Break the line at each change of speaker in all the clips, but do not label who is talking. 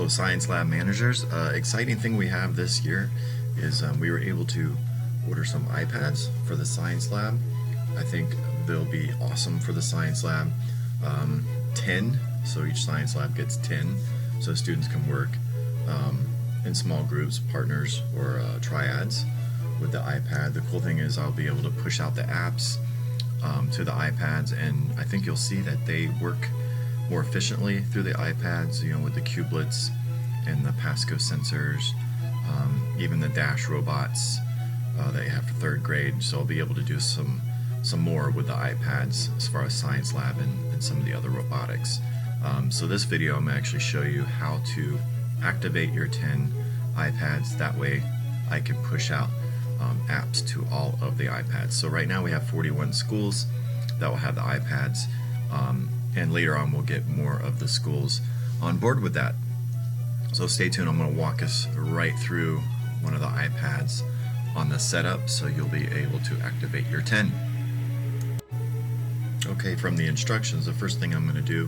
Hello Science Lab managers. Exciting thing we have this year is we were able to order some iPads for the Science Lab. I think they'll be awesome for the Science Lab. 10, so each Science Lab gets 10, so students can work in small groups, partners, or triads with the iPad. The cool thing is I'll be able to push out the apps to the iPads, and I think you'll see that they work more efficiently through the iPads, you know, with the Cublets and the Pasco sensors, even the Dash robots that you have for 3rd grade. So I'll be able to do some more with the iPads as far as Science Lab and some of the other robotics. So this video I'm going to actually show you how to activate your 10 iPads. That way I can push out apps to all of the iPads. So right now we have 41 schools that will have the iPads, and later on we'll get more of the schools on board with that. So stay tuned, I'm going to walk us right through one of the iPads on the setup so you'll be able to activate your 10. Okay, from the instructions, the first thing I'm going to do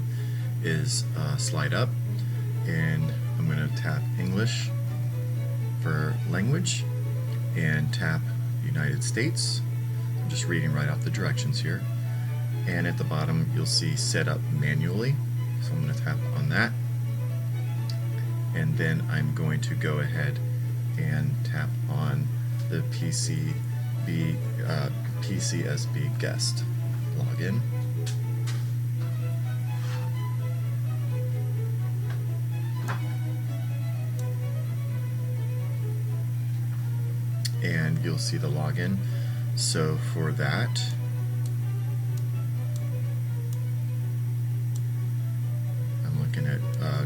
is slide up, and I'm going to tap English for language and tap United States. I'm just reading right off the directions here. And at the bottom you'll see set up manually, so I'm going to tap on that, and then I'm going to go ahead and tap on the PCSB guest login. And you'll see the login. So for that, I'm looking at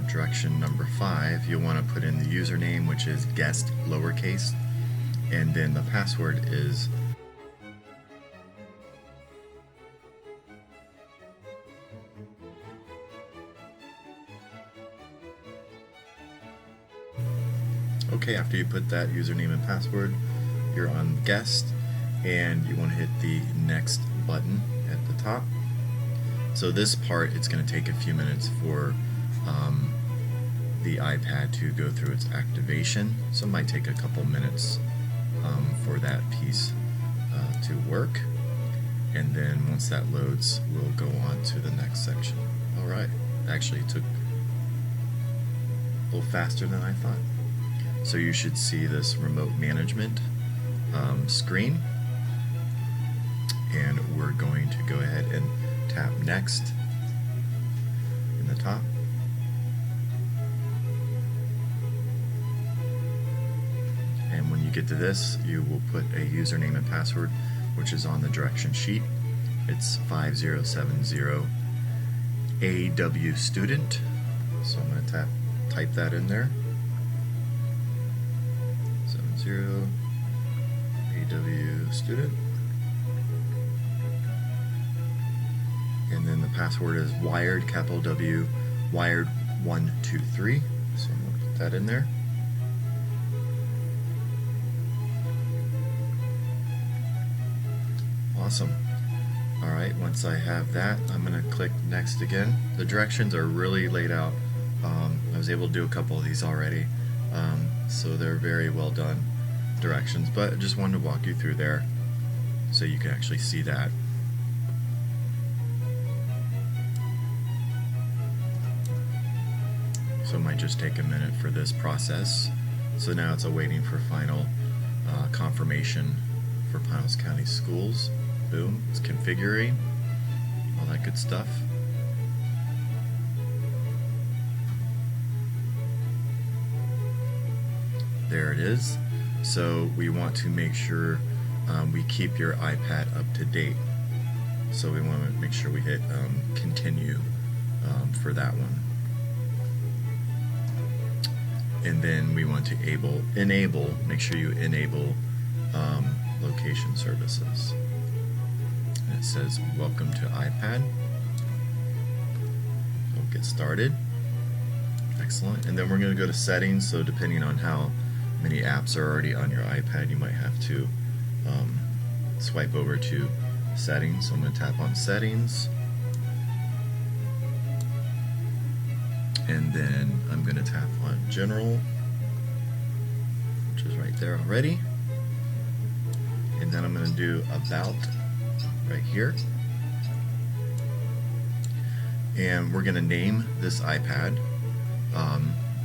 direction number 5. You'll want to put in the username, which is guest lowercase, and then the password is okay. After you put that username and password, you're on guest, and you want to hit the next button at the top. So this part, it's going to take a few minutes for the iPad to go through its activation, so it might take a couple minutes for that piece to work, and then once that loads we'll go on to the next section. Alright, actually it took a little faster than I thought. So you should see this remote management screen, and we're going to go ahead and tap next in the top. And when you get to this, you will put a username and password, which is on the direction sheet. It's 5070 AW student. So I'm going to type that in there. 70 AW student. And then the password is wired, capital W, wired 123. So I'm going to put that in there. Awesome. Alright, once I have that, I'm going to click next again. The directions are really laid out. I was able to do a couple of these already, so they're very well done directions, but I just wanted to walk you through there so you can actually see that. So it might just take a minute for this process. So now it's awaiting for final confirmation for Pinellas County Schools. Boom, it's configuring, all that good stuff. There it is. So we want to make sure we keep your iPad up to date. So we want to make sure we hit continue for that one. And then we want to enable, make sure you enable location services. And it says welcome to iPad. We'll get started. Excellent. And then we're going to go to settings. So depending on how many apps are already on your iPad, you might have to swipe over to settings. So I'm going to tap on settings, and then I'm going to tap on General, which is right there already, and then I'm going to do About right here, and we're going to name this iPad.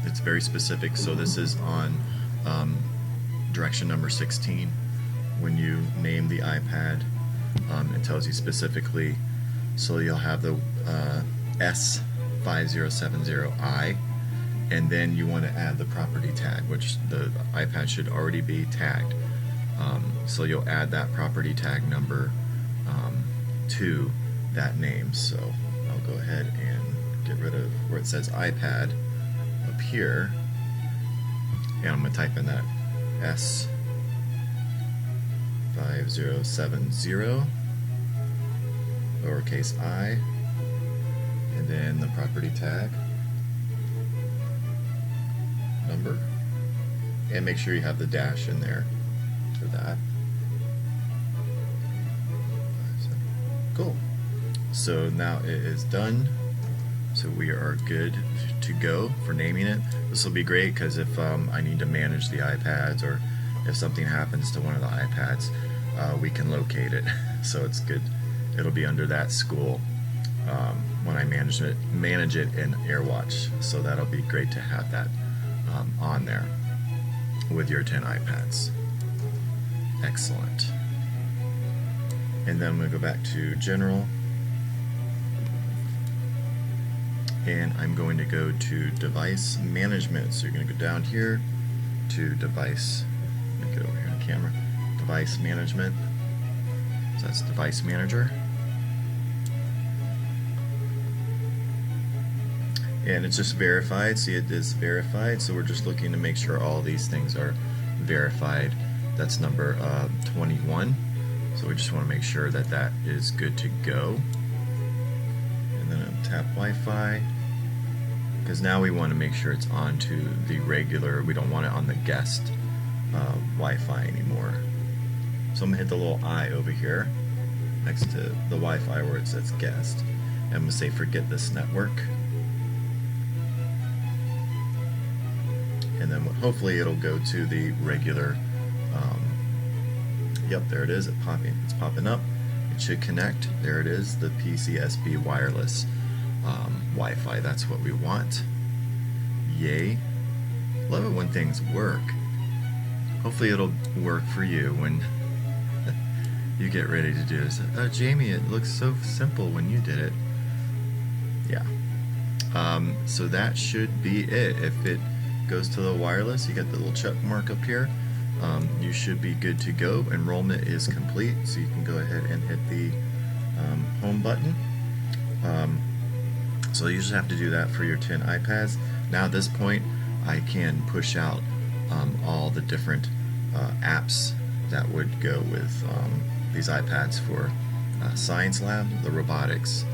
It's very specific, so this is on direction number 16. When you name the iPad, it tells you specifically, so you'll have the S5070i, and then you want to add the property tag, which the iPad should already be tagged. So you'll add that property tag number to that name. So I'll go ahead and get rid of where it says iPad up here, and I'm going to type in that S5070 lowercase I, and then the property tag number, and make sure you have the dash in there for that. Cool. So now it is done. So we are good to go for naming it. This will be great because if I need to manage the iPads, or if something happens to one of the iPads, we can locate it. So it's good. It'll be under that school when I manage it in AirWatch. So that'll be great to have that on there with your 10 iPads. Excellent. And then I'm going to go back to General, and I'm going to go to Device Management. So you're going to go down here to Device, let me get over here on camera, Device Management. So that's Device Manager. And it's just verified. See, it is verified, so we're just looking to make sure all these things are verified. That's number 21. So we just want to make sure that that is good to go. And then I'll tap Wi-Fi, because now we want to make sure it's on to the regular, we don't want it on the guest Wi-Fi anymore. So I'm going to hit the little I over here next to the Wi-Fi where it says guest. And I'm going to say forget this network. And then hopefully it'll go to the regular, yep, there it is, it's popping up. It should connect, there it is, the PCSB wireless Wi-Fi, that's what we want. Yay. Love it when things work. Hopefully it'll work for you when you get ready to do this. Oh, Jamie, it looks so simple when you did it. Yeah. So that should be it. If it goes to the wireless, you get the little check mark up here. You should be good to go. Enrollment is complete, so you can go ahead and hit the home button. So you just have to do that for your 10 iPads. Now at this point, I can push out all the different apps that would go with these iPads for Science Lab, the robotics,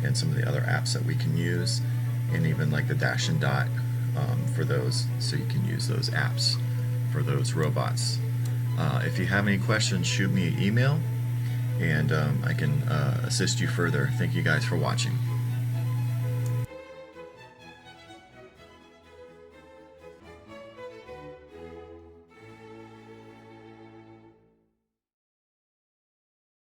and some of the other apps that we can use, and even like the Dash and Dot for those, so you can use those apps for those robots. If you have any questions, shoot me an email, and I can assist you further. Thank you guys for watching.